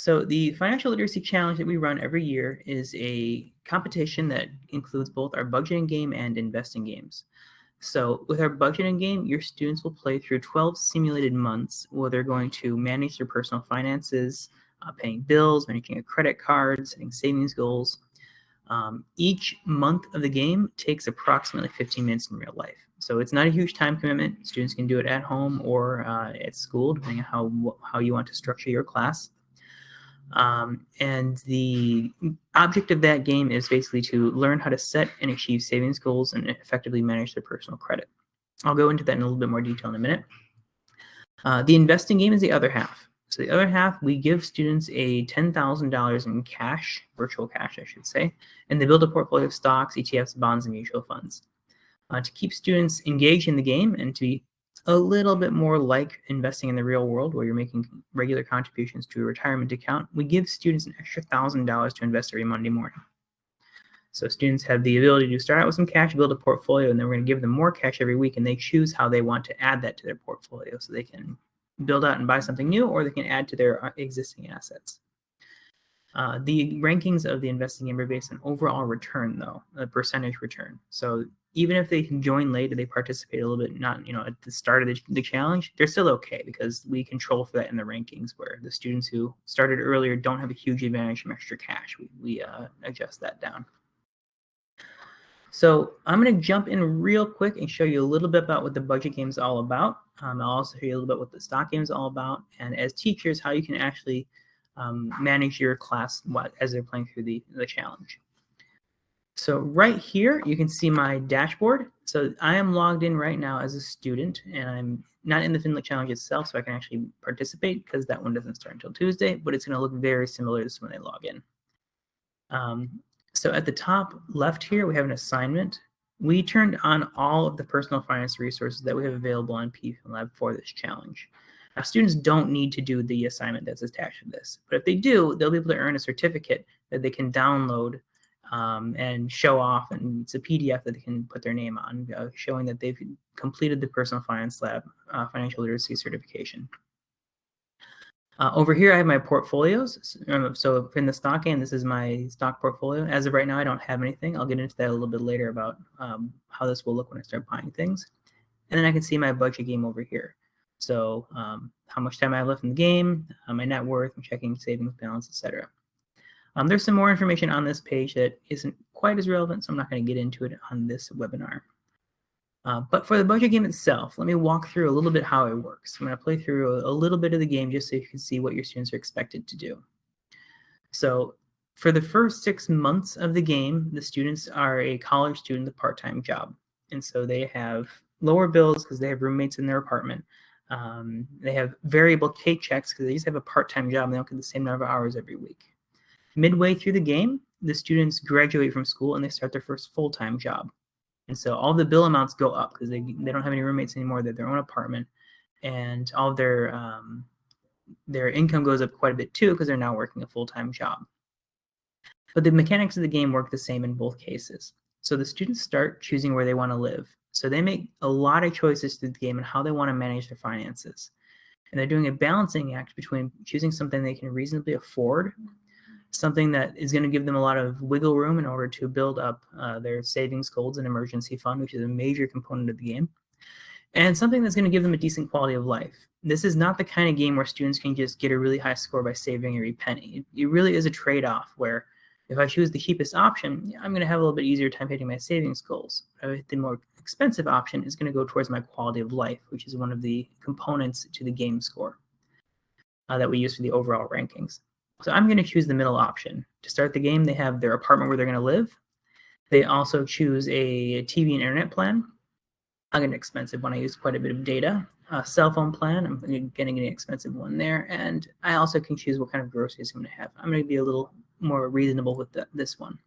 So the financial literacy challenge that we run every year is a competition that includes both our budgeting game and investing games. So with our budgeting game, your students will play through 12 simulated months where they're going to manage their personal finances, paying bills, managing a credit card, setting savings goals. Each month of the game takes approximately 15 minutes in real life. So it's not a huge time commitment. Students can do it at home or at school, depending on how you want to structure your class. And the object of that game is basically to learn how to set and achieve savings goals and effectively manage their personal credit. I'll go into that in a little bit more detail in a minute. The investing game is the other half. So the other half, we give students a $10,000 in cash, virtual cash, I should say, and they build a portfolio of stocks, ETFs, bonds, and mutual funds. To keep students engaged in the game and to be a little bit more like investing in the real world where you're making regular contributions to a retirement account, we give students an extra $1,000 to invest every Monday morning. So students have the ability to start out with some cash, build a portfolio, and then we're going to give them more cash every week, and they choose how they want to add that to their portfolio. So they can build out and buy something new, or they can add to their existing assets. The rankings of the investing game are based on overall return, though, a percentage return. So even if they can join late or they participate a little bit, not at the start of the challenge, they're still okay because we control for that in the rankings where the students who started earlier don't have a huge advantage from extra cash. We adjust that down. So I'm going to jump in real quick and show you a little bit about what the budget game is all about. I'll also show you a little bit what the stock game is all about, and as teachers, how you can actually manage your class as they're playing through the challenge. So right here, you can see my dashboard. So I am logged in right now as a student, and I'm not in the FinLit challenge itself, so I can actually participate because that one doesn't start until Tuesday, but it's going to look very similar to this when I log in. So at the top left here, we have an assignment. We turned on all of the personal finance resources that we have available on PFinLab for this challenge. Now, students don't need to do the assignment that's attached to this, but if they do, they'll be able to earn a certificate that they can download and show off, and it's a PDF that they can put their name on, showing that they've completed the Personal Finance Lab financial literacy certification. Over here, I have my portfolios. So in the stock game, this is my stock portfolio. As of right now, I don't have anything. I'll get into that a little bit later about how this will look when I start buying things. And then I can see my budget game over here. So how much time I have left in the game, my net worth, my checking, savings balance, etc. There's some more information on this page that isn't quite as relevant, so I'm not going to get into it on this webinar. But for the budget game itself, let me walk through a little bit how it works. I'm going to play through a little bit of the game just so you can see what your students are expected to do. So for the first 6 months of the game, the students are a college student with a part-time job. And so they have lower bills because they have roommates in their apartment. They have variable paychecks because they just have a part-time job and they don't get the same number of hours every week. Midway through the game, the students graduate from school and they start their first full-time job. And so all the bill amounts go up because they don't have any roommates anymore. They're their own apartment, and all of their income goes up quite a bit too because they're now working a full-time job. But the mechanics of the game work the same in both cases. So the students start choosing where they want to live. So they make a lot of choices through the game and how they want to manage their finances. And they're doing a balancing act between choosing something they can reasonably afford, something that is going to give them a lot of wiggle room in order to build up their savings goals and emergency fund, which is a major component of the game, and something that's going to give them a decent quality of life. This is not the kind of game where students can just get a really high score by saving every penny. It really is a trade-off where if I choose the cheapest option, I'm going to have a little bit easier time hitting my savings goals. The more expensive option is going to go towards my quality of life, which is one of the components to the game score that we use for the overall rankings. So I'm going to choose the middle option. To start the game, they have their apartment where they're going to live. They also choose a TV and internet plan. I get an expensive one. I use quite a bit of data. A cell phone plan. I'm getting an expensive one there. And I also can choose what kind of groceries I'm going to have. I'm going to be a little more reasonable with this one.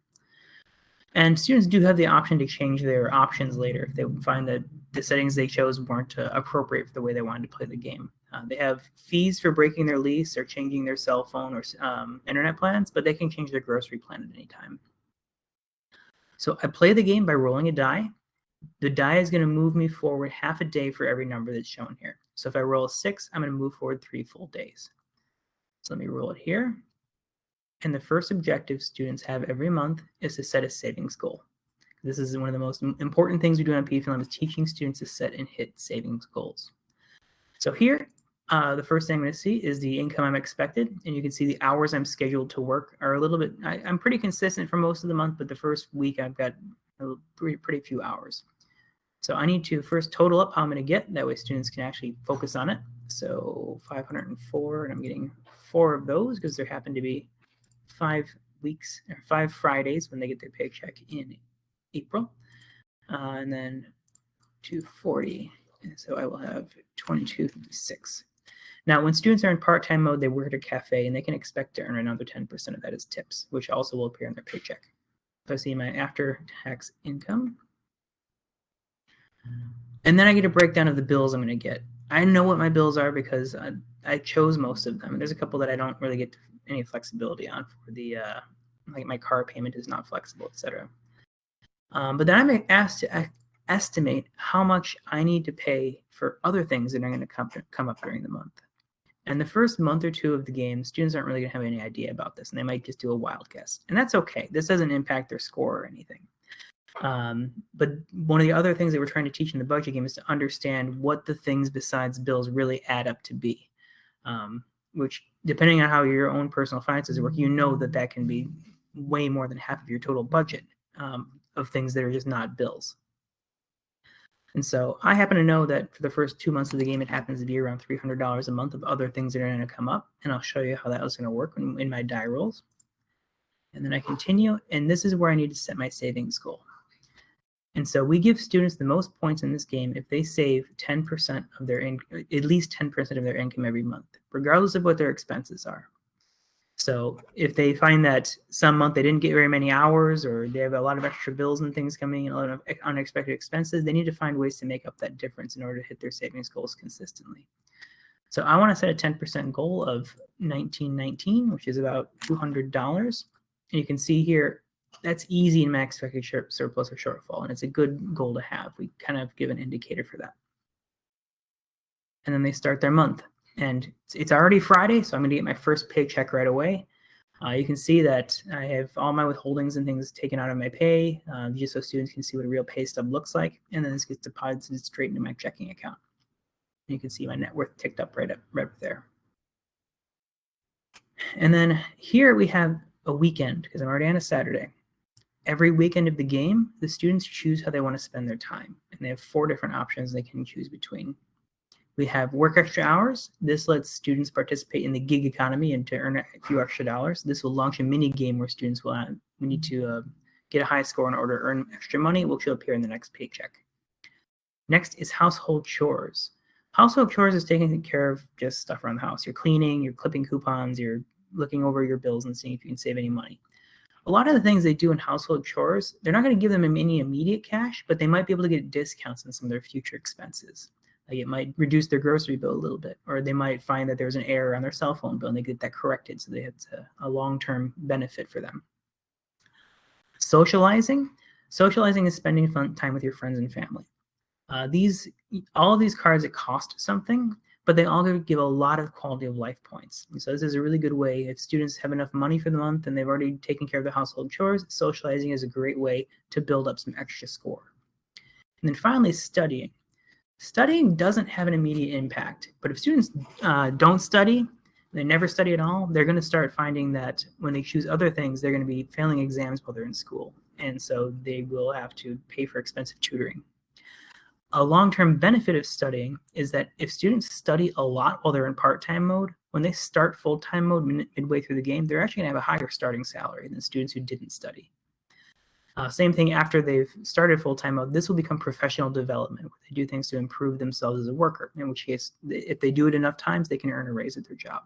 And students do have the option to change their options later if they find that the settings they chose weren't appropriate for the way they wanted to play the game. They have fees for breaking their lease or changing their cell phone or internet plans, but they can change their grocery plan at any time. So I play the game by rolling a die. The die is going to move me forward half a day for every number that's shown here. So if I roll a 6, I'm going to move forward 3 full days. So let me roll it here. And the first objective students have every month is to set a savings goal. This is one of the most important things we do on PFLM is teaching students to set and hit savings goals. So here, the first thing I'm going to see is the income I'm expected. And you can see the hours I'm scheduled to work are a little bit, I'm pretty consistent for most of the month, but the first week I've got a pretty few hours. So I need to first total up how I'm going to get. That way students can actually focus on it. So 504, and I'm getting 4 of those because there happen to be 5 weeks or 5 Fridays when they get their paycheck in April. And then 240. So I will have 2256. Now, when students are in part-time mode, they work at a cafe and they can expect to earn another 10% of that as tips, which also will appear in their paycheck. So I see my after-tax income. And then I get a breakdown of the bills I'm going to get. I know what my bills are because I chose most of them. There's a couple that I don't really get any flexibility on for the, like my car payment is not flexible, etc. But then I'm asked to estimate how much I need to pay for other things that are going to come up during the month. And the first month or two of the game, students aren't really going to have any idea about this, and they might just do a wild guess. And that's okay. This doesn't impact their score or anything. But one of the other things that we're trying to teach in the budget game is to understand what the things besides bills really add up to be, which depending on how your own personal finances work, you know that can be way more than half of your total budget of things that are just not bills. And so I happen to know that for the first 2 months of the game, it happens to be around $300 a month of other things that are going to come up. And I'll show you how that was going to work in my die rolls. And then I continue, and this is where I need to set my savings goal. And so we give students the most points in this game if they save 10% of their at least 10% of their income every month, regardless of what their expenses are. So if they find that some month they didn't get very many hours, or they have a lot of extra bills and things coming in, a lot of unexpected expenses, they need to find ways to make up that difference in order to hit their savings goals consistently. So I want to set a 10% goal of $19.19, which is about $200. And you can see here, that's easy in my expected surplus or shortfall, and it's a good goal to have. We kind of give an indicator for that. And then they start their month. And it's already Friday, so I'm going to get my first paycheck right away. You can see that I have all my withholdings and things taken out of my pay, just so students can see what a real pay stub looks like. And then this gets deposited straight into my checking account. You can see my net worth ticked up right up there. And then here we have a weekend, because I'm already on a Saturday. Every weekend of the game, the students choose how they want to spend their time. And they have 4 different options they can choose between. We have work extra hours. This lets students participate in the gig economy and to earn a few extra dollars. This will launch a mini game where students will we need to get a high score in order to earn extra money, which will appear in the next paycheck. Next is household chores. Household chores is taking care of just stuff around the house. You're cleaning, you're clipping coupons, you're looking over your bills and seeing if you can save any money. A lot of the things they do in household chores, they're not going to give them any immediate cash, but they might be able to get discounts on some of their future expenses. Like it might reduce their grocery bill a little bit, or they might find that there's an error on their cell phone bill and they get that corrected, so they have a long-term benefit for them. Socializing. Socializing is spending fun time with your friends and family. All of these cards, it cost something, but they all give a lot of quality of life points. And so this is a really good way if students have enough money for the month and they've already taken care of their household chores. Socializing is a great way to build up some extra score. And then finally, studying. Studying doesn't have an immediate impact, but if students don't study, they never study at all, they're going to start finding that when they choose other things, they're going to be failing exams while they're in school. And so they will have to pay for expensive tutoring. A long-term benefit of studying is that if students study a lot while they're in part-time mode, when they start full-time mode midway through the game, they're actually going to have a higher starting salary than students who didn't study. Same thing after they've started full-time mode. This will become professional development, where they do things to improve themselves as a worker, in which case, if they do it enough times, they can earn a raise at their job.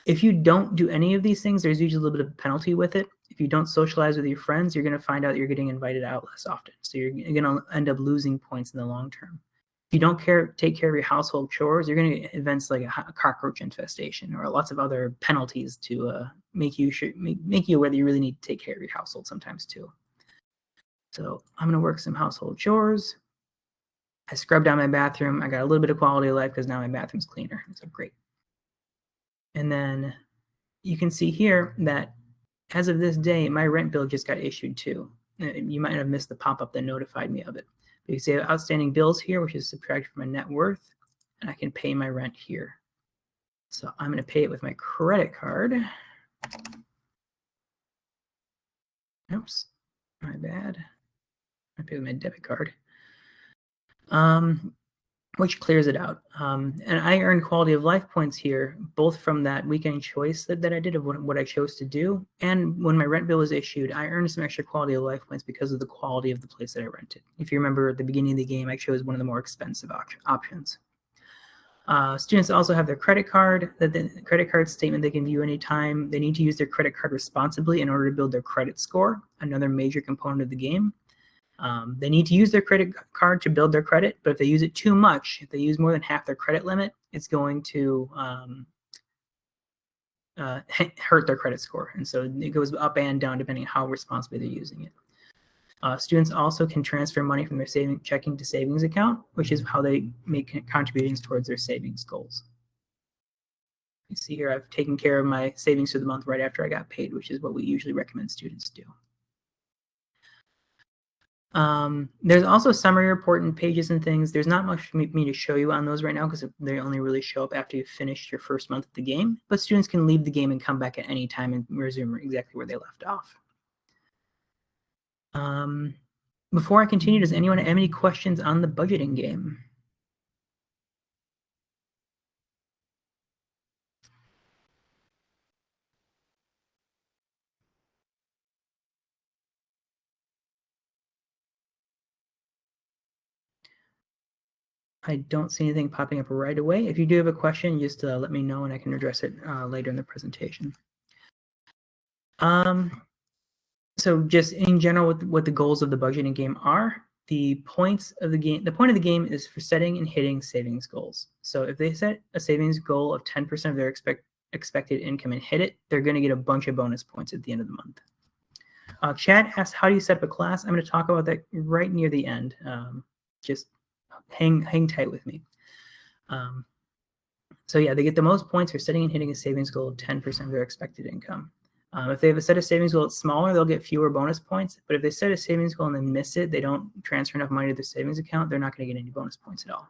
If you don't do any of these things, there's usually a little bit of a penalty with it. If you don't socialize with your friends, you're going to find out you're getting invited out less often. So you're going to end up losing points in the long term. If you don't take care of your household chores, you're going to get events like a cockroach infestation or lots of other penalties to make you whether you really need to take care of your household sometimes too. So I'm going to work some household chores. I scrubbed down my bathroom. I got a little bit of quality of life because now my bathroom's cleaner. So great. And then you can see here that as of this day, my rent bill just got issued too. You might have missed the pop-up that notified me of it. But you see outstanding bills here, which is subtracted from my net worth, and I can pay my rent here. So I'm going to pay it with my credit card. Oops, my bad. I pay with my debit card. Which clears it out. And I earned quality of life points here, both from that weekend choice that I did of what I chose to do. And when my rent bill was issued, I earned some extra quality of life points because of the quality of the place that I rented. If you remember at the beginning of the game, I chose one of the more expensive options. Students also have their credit card, the credit card statement they can view anytime. They need to use their credit card responsibly in order to build their credit score, another major component of the game. They need to use their credit card to build their credit, but if they use it too much, if they use more than half their credit limit, it's going to hurt their credit score. And so it goes up and down depending on how responsibly they're using it. Students also can transfer money from their checking to savings account, which is how they make contributions towards their savings goals. You see here, I've taken care of my savings for the month right after I got paid, which is what we usually recommend students do. There's also summary report and pages and things. There's not much for me to show you on those right now because they only really show up after you've finished your first month of the game, but students can leave the game and come back at any time and resume exactly where they left off. Before I continue, does anyone have any questions on the budgeting game? I don't see anything popping up right away. If you do have a question, just let me know and I can address it later in the presentation. So just in general, what the goals of the budgeting game are, the point of the game is for setting and hitting savings goals. So if they set a savings goal of 10% of their expected income and hit it, they're going to get a bunch of bonus points at the end of the month. Chad asked, how do you set up a class? I'm going to talk about that right near the end. Just hang tight with me. So yeah, they get the most points for setting and hitting a savings goal of 10% of their expected income. If they have a set of savings goal that's smaller, they'll get fewer bonus points. But if they set a savings goal and then miss it, they don't transfer enough money to their savings account, they're not going to get any bonus points at all.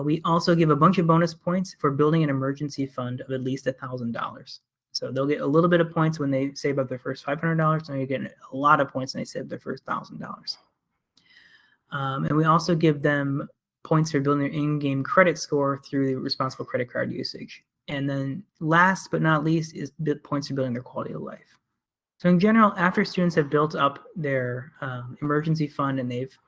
We also give a bunch of bonus points for building an emergency fund of at least $1,000. So they'll get a little bit of points when they save up their first $500, and you get a lot of points when they save their first $1,000. And we also give them points for building their in-game credit score through the responsible credit card usage. And then last but not least is points for building their quality of life. So in general, after students have built up their emergency fund and they've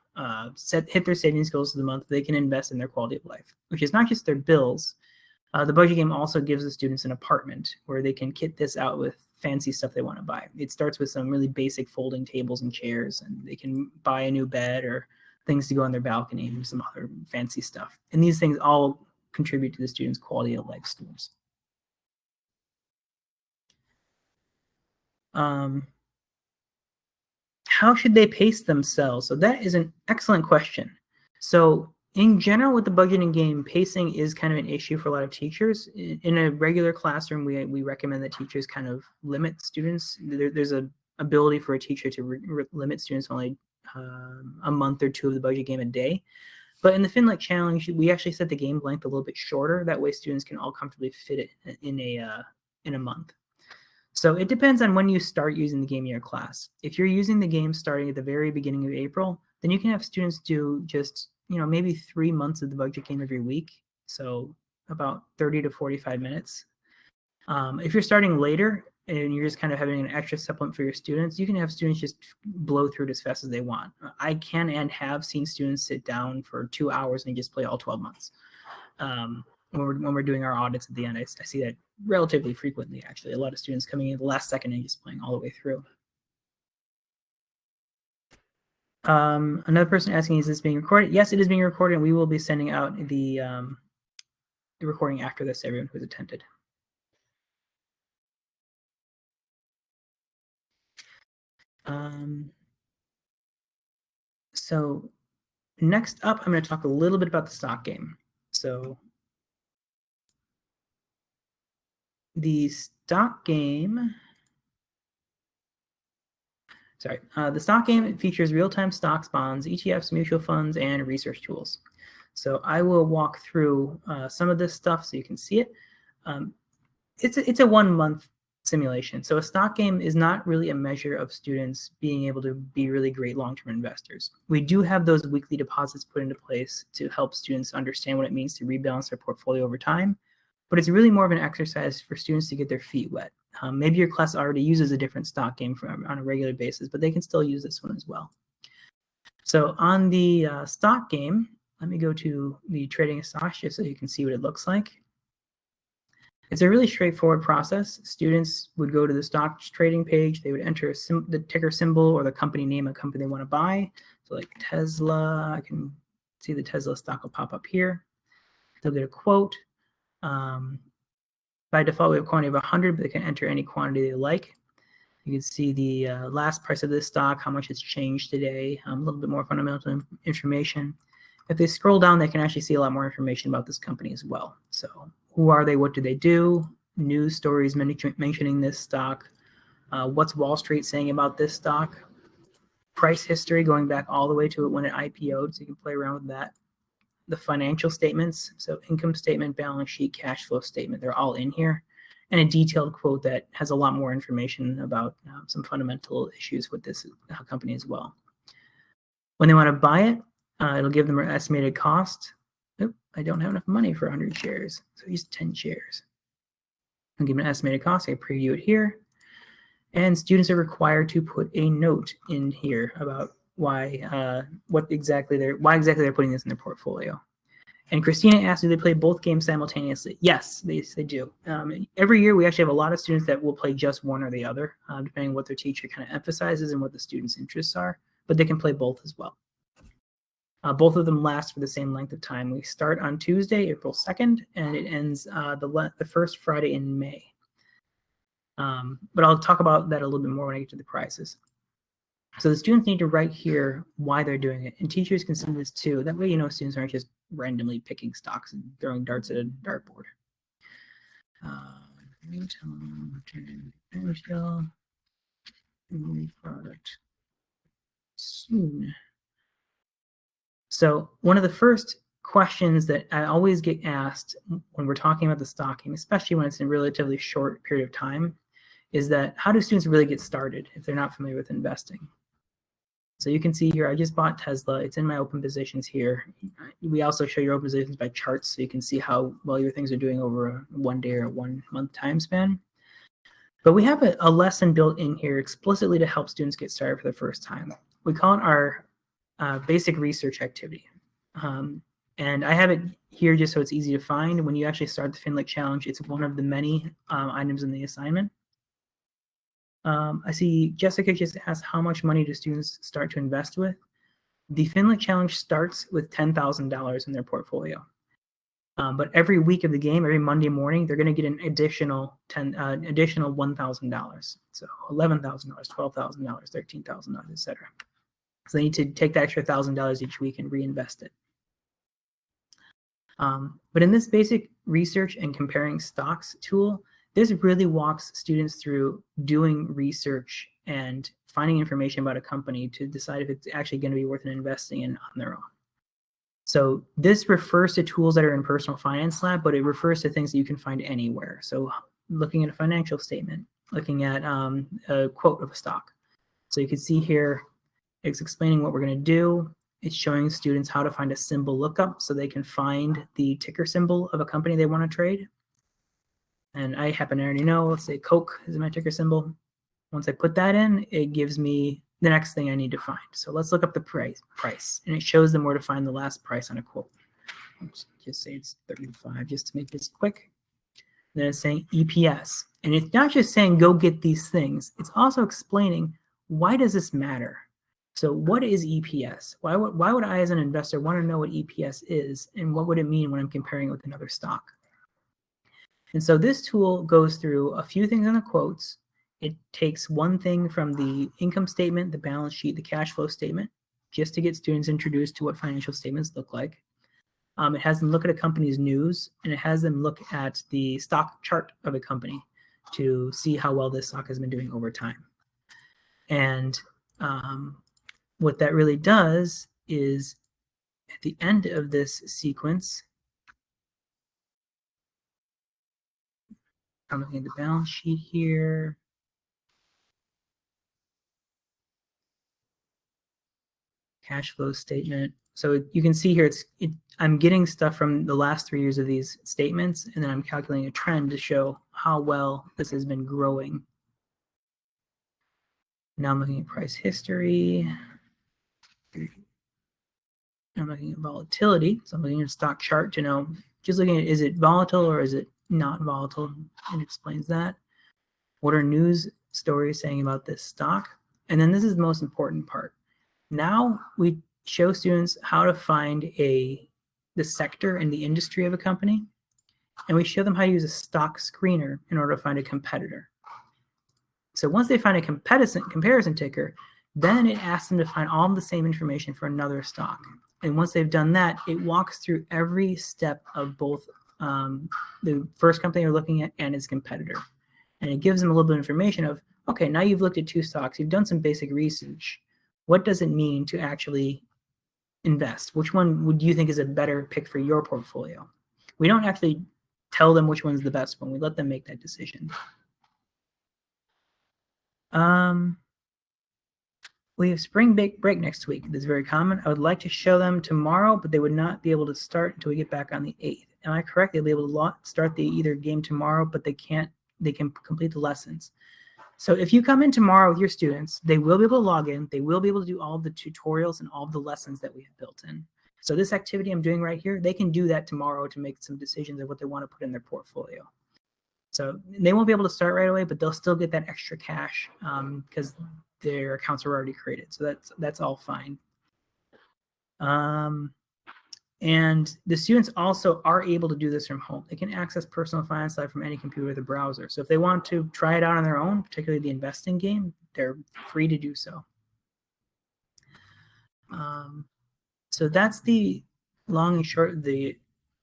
hit their savings goals for the month, they can invest in their quality of life, which is not just their bills. The budget game also gives the students an apartment where they can kit this out with fancy stuff they want to buy. It starts with some really basic folding tables and chairs, and they can buy a new bed or things to go on their balcony and some other fancy stuff. And these things all contribute to the students' quality of life scores. How should they pace themselves? So that is an excellent question. So in general, with the budgeting game, pacing is kind of an issue for a lot of teachers. In a regular classroom, we recommend that teachers kind of limit students. There's a ability for a teacher to limit students only a month or two of the budget game a day. But in the FinLit challenge, we actually set the game length a little bit shorter. That way students can all comfortably fit it in a month. So it depends on when you start using the game in your class. If you're using the game starting at the very beginning of April, then you can have students do just, maybe 3 months of the budget game every week. So about 30 to 45 minutes. If you're starting later and you're just kind of having an extra supplement for your students, you can have students just blow through it as fast as they want. I can and have seen students sit down for 2 hours and just play all 12 months. When we're doing our audits at the end, I see that relatively frequently, actually. A lot of students coming in at the last second and just playing all the way through. Another person asking, is this being recorded? Yes, it is being recorded, and we will be sending out the recording after this to everyone who's attended. So next up, I'm going to talk a little bit about the stock game. So The stock game, the stock game features real-time stocks, bonds, ETFs, mutual funds, and research tools. So I will walk through some of this stuff so you can see it. It's a 1 month simulation. So a stock game is not really a measure of students being able to be really great long-term investors. We do have those weekly deposits put into place to help students understand what it means to rebalance their portfolio over time. But it's really more of an exercise for students to get their feet wet. Maybe your class already uses a different stock game on a regular basis, but they can still use this one as well. So on the stock game, let me go to the trading stocks just so you can see what it looks like. It's a really straightforward process. Students would go to the stock trading page. They would enter the ticker symbol or the company name of the company they want to buy. So like Tesla, I can see the Tesla stock will pop up here. They'll get a quote. By default, we have a quantity of 100, but they can enter any quantity they like. You can see the last price of this stock, how much it's changed today, a little bit more fundamental information. If they scroll down, they can actually see a lot more information about this company as well. So who are they? What do they do? News stories mentioning this stock. What's Wall Street saying about this stock? Price history going back all the way to when it IPO'd, so you can play around with that. The financial statements, so income statement, balance sheet, cash flow statement, they're all in here. And a detailed quote that has a lot more information about some fundamental issues with this company as well. When they want to buy it, it'll give them an estimated cost. Oop, I don't have enough money for 100 shares, so use 10 shares. I'll give them an estimated cost. I preview it here. And students are required to put a note in here about why exactly they're putting this in their portfolio. And Christina asked, do they play both games simultaneously? Yes, they do. Every year we actually have a lot of students that will play just one or the other, depending on what their teacher kind of emphasizes and what the students' interests are, but they can play both as well. Both of them last for the same length of time. We start on Tuesday, April 2nd, and it ends the first Friday in May. But I'll talk about that a little bit more when I get to the prices. So the students need to write here why they're doing it, and teachers can see this too. That way, students aren't just randomly picking stocks and throwing darts at a dartboard. Product soon. So one of the first questions that I always get asked when we're talking about the stocking, especially when it's in a relatively short period of time, is that how do students really get started if they're not familiar with investing? So you can see here, I just bought Tesla. It's in my open positions here. We also show your open positions by charts, so you can see how well your things are doing over a 1 day or 1 month time span. But we have a lesson built in here explicitly to help students get started for the first time. We call it our basic research activity. And I have it here just so it's easy to find. When you actually start the FinLit challenge, it's one of the many items in the assignment. I see Jessica just asked, how much money do students start to invest with? The FinLit challenge starts with $10,000 in their portfolio. But every week of the game, every Monday morning, they're going to get an additional $1,000. So $11,000, $12,000, $13,000, etc. So they need to take that extra $1,000 each week and reinvest it. But in this basic research and comparing stocks tool, this really walks students through doing research and finding information about a company to decide if it's actually going to be worth investing in on their own. So this refers to tools that are in Personal Finance Lab, but it refers to things that you can find anywhere. So looking at a financial statement, looking at a quote of a stock. So you can see here, it's explaining what we're going to do. It's showing students how to find a symbol lookup so they can find the ticker symbol of a company they want to trade. And I happen to already know, let's say Coke is my ticker symbol. Once I put that in, it gives me the next thing I need to find. So let's look up the price, and it shows them where to find the last price on a quote. Let's just say it's 35, just to make this quick. Then it's saying EPS. And it's not just saying go get these things. It's also explaining, why does this matter? So what is EPS? Why would I as an investor want to know what EPS is, and what would it mean when I'm comparing it with another stock? And so this tool goes through a few things in the quotes. It takes one thing from the income statement, the balance sheet, the cash flow statement, just to get students introduced to what financial statements look like. It has them look at a company's news, and it has them look at the stock chart of a company to see how well this stock has been doing over time. And what that really does is at the end of this sequence, I'm looking at the balance sheet here. Cash flow statement. So you can see here, I'm getting stuff from the last 3 years of these statements, and then I'm calculating a trend to show how well this has been growing. Now I'm looking at price history. I'm looking at volatility. So I'm looking at a stock chart to know, just looking at, is it volatile or is it not volatile? It explains that. What are news stories saying about this stock? And then this is the most important part. Now we show students how to find the sector and the industry of a company, and we show them how to use a stock screener in order to find a competitor. So once they find a comparison ticker, then it asks them to find all the same information for another stock. And once they've done that, it walks through every step of both the first company you're looking at and its competitor. And it gives them a little bit of information of, okay, now you've looked at 2 stocks, you've done some basic research. What does it mean to actually invest? Which one would you think is a better pick for your portfolio? We don't actually tell them which one's the best one. We let them make that decision. We have spring break next week. This is very common. I would like to show them tomorrow, but they would not be able to start until we get back on the 8th. Am I correct? They'll be able to start the either game tomorrow, but they can complete the lessons. So if you come in tomorrow with your students, they will be able to log in. They will be able to do all the tutorials and all the lessons that we have built in. So this activity I'm doing right here, they can do that tomorrow to make some decisions of what they want to put in their portfolio. So they won't be able to start right away, but they'll still get that extra cash because their accounts are already created. So that's all fine. And the students also are able to do this from home. They can access Personal Finance Lab from any computer with a browser. So if they want to try it out on their own, particularly the investing game, they're free to do so. So that's the long and short, the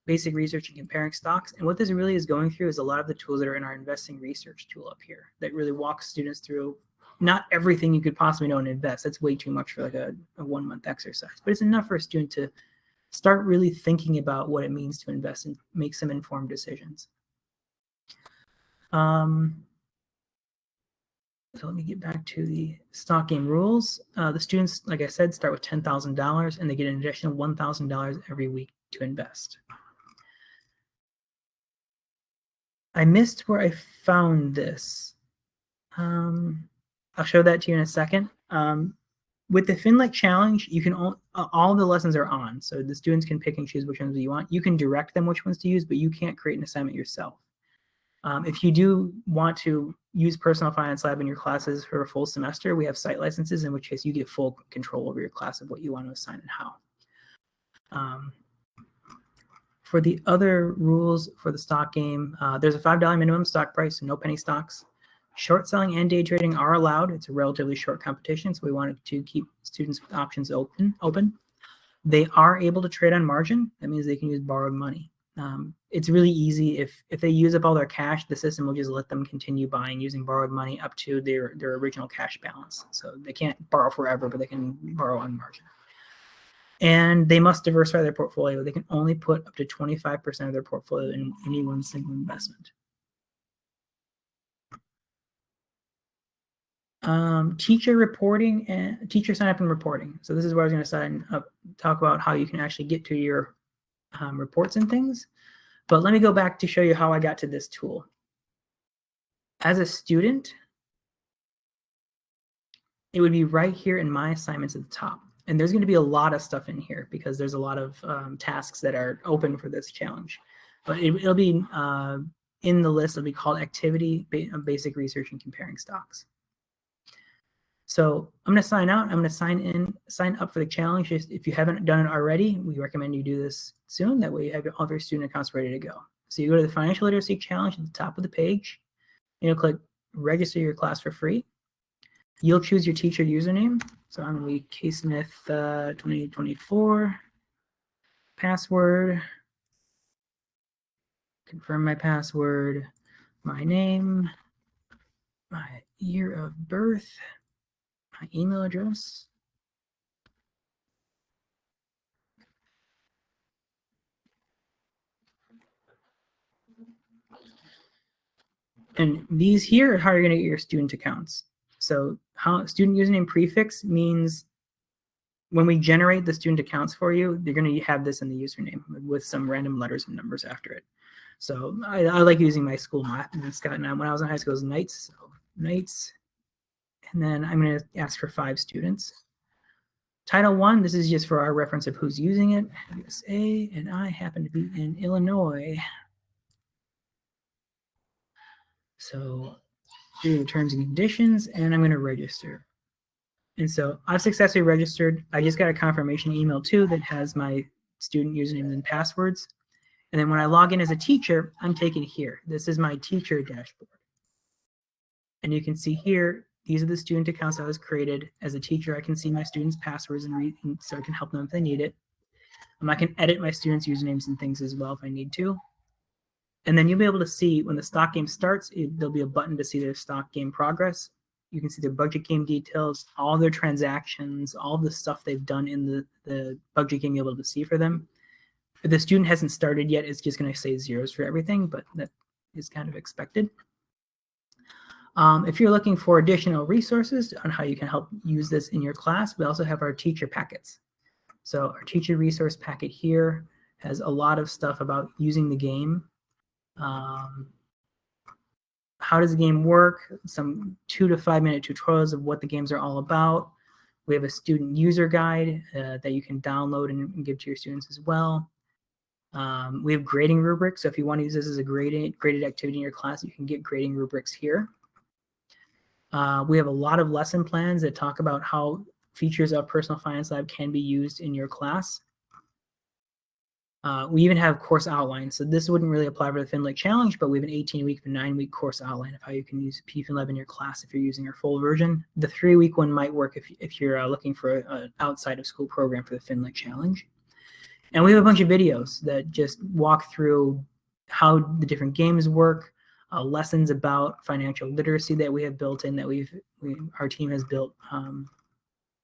basic research and comparing stocks. And what this really is going through is a lot of the tools that are in our investing research tool up here that really walks students through not everything you could possibly know and invest. That's way too much for like a 1-month exercise, but it's enough for a student to start really thinking about what it means to invest and make some informed decisions. So let me get back to the stock game rules. The students, like I said, start with $10,000 and they get an additional $1,000 every week to invest. I missed where I found this. I'll show that to you in a second. With the FinLit challenge, you can all the lessons are on, so the students can pick and choose which ones you want. You can direct them which ones to use, but you can't create an assignment yourself. If you do want to use Personal Finance Lab in your classes for a full semester, we have site licenses, in which case you get full control over your class of what you want to assign and how. For the other rules for the stock game, there's a $5 minimum stock price, so no penny stocks. Short selling and day trading are allowed. It's a relatively short competition, so we wanted to keep students with options open. They are able to trade on margin. That means they can use borrowed money. It's really easy. If they use up all their cash, the system will just let them continue buying using borrowed money up to their original cash balance. So they can't borrow forever, but they can borrow on margin. And they must diversify their portfolio. They can only put up to 25% of their portfolio in any one single investment. Teacher reporting and teacher sign up and reporting. So this is where I was going to sign up, talk about how you can actually get to your reports and things. But let me go back to show you how I got to this tool. As a student, it would be right here in my assignments at the top. And there's going to be a lot of stuff in here because there's a lot of tasks that are open for this challenge. But it'll be in the list. It'll be called Activity Basic Research and Comparing Stocks. So I'm going to sign out. I'm going to sign up for the challenge. Just if you haven't done it already, we recommend you do this soon. That way you have all of your student accounts ready to go. So you go to the Financial Literacy Challenge at the top of the page. You'll click Register your class for free. You'll choose your teacher username. So I'm going to be K Smith 2024. password, confirm my password, my name, my year of birth, my email address. And these here are how you're going to get your student accounts. So how student username prefix means when we generate the student accounts for you, you're going to have this in the username with some random letters and numbers after it. So I like using my school mascot. And when I was in high school, it was Knights. So Knights. And then I'm going to ask for 5 students. Title 1, this is just for our reference of who's using it. USA, and I happen to be in Illinois. So do the terms and conditions, and I'm going to register. And so I've successfully registered. I just got a confirmation email too that has my student usernames and passwords. And then when I log in as a teacher, I'm taken here. This is my teacher dashboard. And you can see here, these are the student accounts I was created. As a teacher, I can see my students' passwords and read, so I can help them if they need it. I can edit my students' usernames and things as well if I need to. And then you'll be able to see when the stock game starts, there'll be a button to see their stock game progress. You can see their budget game details, all their transactions, all the stuff they've done in the budget game you'll be able to see for them. If the student hasn't started yet, it's just going to say zeros for everything, but that is kind of expected. If you're looking for additional resources on how you can help use this in your class, we also have our teacher packets. So our teacher resource packet here has a lot of stuff about using the game. How does the game work? Some 2 to 5 minute tutorials of what the games are all about. We have a student user guide that you can download and give to your students as well. We have grading rubrics. So if you want to use this as a graded activity in your class, you can get grading rubrics here. We have a lot of lesson plans that talk about how features of Personal Finance Lab can be used in your class. We even have course outlines. So this wouldn't really apply for the FinLit Challenge, but we have an 18-week and 9-week course outline of how you can use PFinLab in your class if you're using our full version. The 3-week one might work if you're looking for an outside of school program for the FinLit Challenge. And we have a bunch of videos that just walk through how the different games work, lessons about financial literacy that we have built in, that our team has built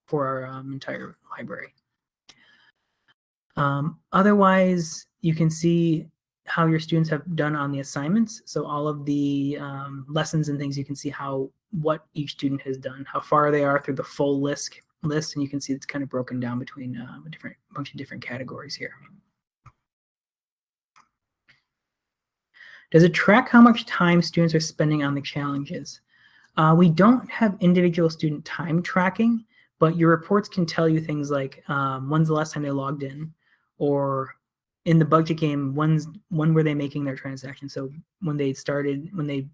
for our entire library. Otherwise, you can see how your students have done on the assignments. So all of the lessons and things, you can see what each student has done, how far they are through the full list, and you can see it's kind of broken down between a bunch of different categories here. Does it track how much time students are spending on the challenges? We don't have individual student time tracking, but your reports can tell you things like when's the last time they logged in, or in the budget game, when were they making their transaction? So when they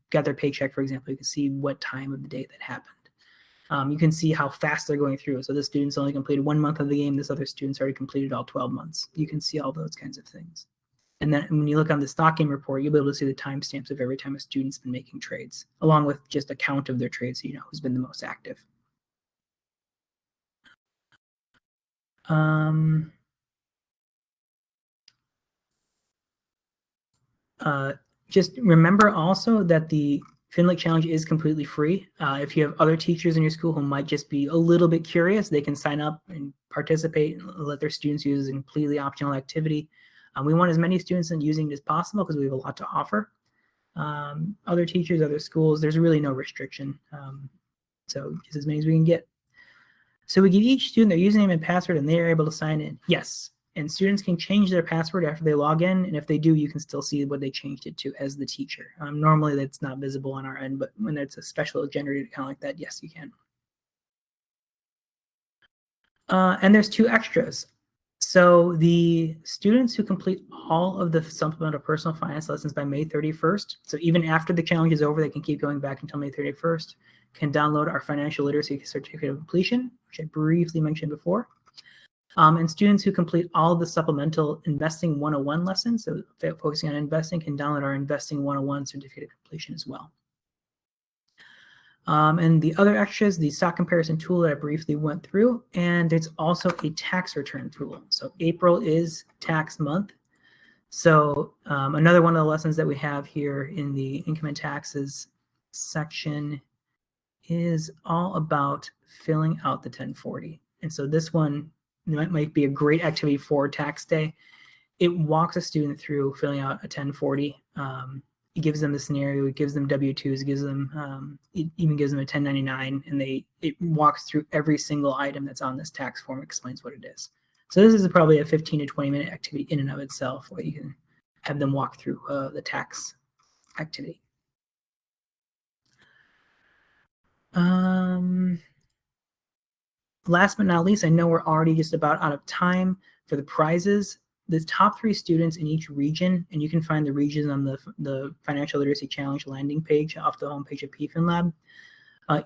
got their paycheck, for example, you can see what time of the day that happened. You can see how fast they're going through. So this student's only completed 1 month of the game. This other student's already completed all 12 months. You can see all those kinds of things. And then when you look on the stock game report, you'll be able to see the timestamps of every time a student's been making trades, along with just a count of their trades so you know who's been the most active. Just remember also that the FinLit Challenge is completely free. If you have other teachers in your school who might just be a little bit curious, they can sign up and participate and let their students use a completely optional activity. We want as many students using it as possible because we have a lot to offer. Other teachers, other schools, there's really no restriction. So just as many as we can get. So we give each student their username and password and they are able to sign in. Yes. And students can change their password after they log in. And if they do, you can still see what they changed it to as the teacher. Normally that's not visible on our end, but when it's a special generated account like that, yes, you can. And there's 2 extras. So the students who complete all of the supplemental personal finance lessons by May 31st, so even after the challenge is over, they can keep going back until May 31st, can download our financial literacy certificate of completion, which I briefly mentioned before. And students who complete all of the supplemental investing 101 lessons, so focusing on investing, can download our investing 101 certificate of completion as well. And the other extras, the stock comparison tool that I briefly went through, and it's also a tax return tool. So April is tax month. So another one of the lessons that we have here in the income and taxes section is all about filling out the 1040. And so this one might be a great activity for tax day. It walks a student through filling out a 1040. It gives them the scenario, it gives them W-2s, it gives them, it even gives them a 1099, and it walks through every single item that's on this tax form, explains what it is. So this is probably a 15 to 20 minute activity in and of itself, where you can have them walk through the tax activity. Last but not least, I know we're already just about out of time for the prizes. The top 3 students in each region, and you can find the regions on the Financial Literacy Challenge landing page off the homepage of FinLit.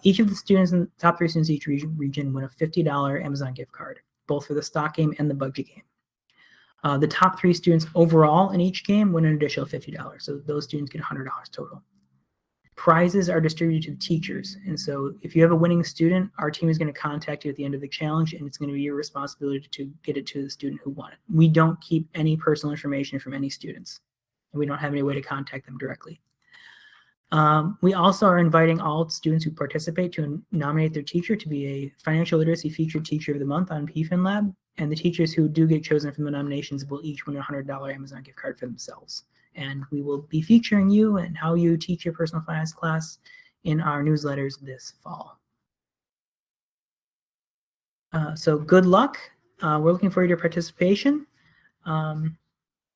Each of the students in the top 3 students in each region win a $50 Amazon gift card, both for the stock game and the budget game. The top 3 students overall in each game win an additional $50. So those students get $100 total. Prizes are distributed to the teachers. And so if you have a winning student, our team is going to contact you at the end of the challenge, and it's going to be your responsibility to get it to the student who won it. We don't keep any personal information from any students, and we don't have any way to contact them directly. We also are inviting all students who participate to nominate their teacher to be a Financial Literacy Featured Teacher of the Month on FinLit, and the teachers who do get chosen from the nominations will each win a $100 Amazon gift card for themselves. And we will be featuring you and how you teach your personal finance class in our newsletters this fall. So good luck. We're looking forward to your participation. And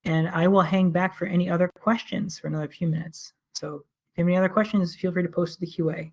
I will hang back for any other questions for another few minutes. So if you have any other questions, feel free to post to the QA.